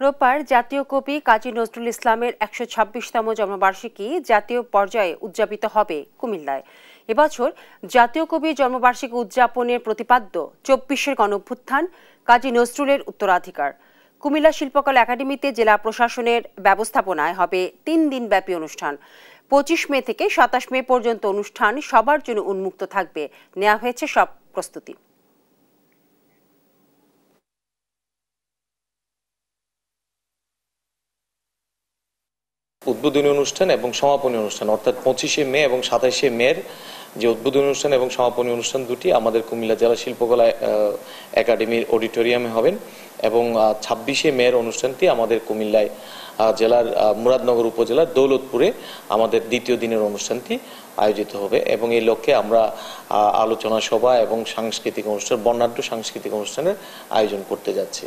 রোববার জাতীয় কবি কাজী নজরুল ইসলামের ১২৬তম জন্মবার্ষিকী জাতীয় পর্যায়ে উদযাপিত হবে কুমিল্লায়। এবছর জাতীয় কবি জন্মবার্ষিকী উদযাপনের প্রতিপাদ্য ২৪শের গণঅভ্যুত্থান, কাজী নজরুলের উত্তরাধিকার। কুমিল্লা শিল্পকলা একাডেমিতে জেলা প্রশাসনের ব্যবস্থাপনায় হবে ৩ দিনব্যাপী অনুষ্ঠান। ২৫ মে থেকে ২৭ মে পর্যন্ত অনুষ্ঠান সবার জন্য উন্মুক্ত থাকবে। নেওয়া হয়েছে সব প্রস্তুতি। উদ্বোধনী অনুষ্ঠান এবং সমাপনী অনুষ্ঠান অর্থাৎ ২৫শে মে এবং ২৭শে মের যে উদ্বোধনী অনুষ্ঠান এবং সমাপনী অনুষ্ঠান দুটি আমাদের কুমিল্লা জেলা শিল্পকলা একাডেমির অডিটোরিয়ামে হবেন এবং ২৬শে মের অনুষ্ঠানটি আমাদের কুমিল্লায় জেলার মুরাদনগর উপজেলার দৌলতপুরে আমাদের দ্বিতীয় দিনের অনুষ্ঠানটি আয়োজিত হবে এবং এই লক্ষ্যে আমরা আলোচনা সভা এবং সাংস্কৃতিক অনুষ্ঠান, বর্ণাঢ্য সাংস্কৃতিক অনুষ্ঠানের আয়োজন করতে যাচ্ছি।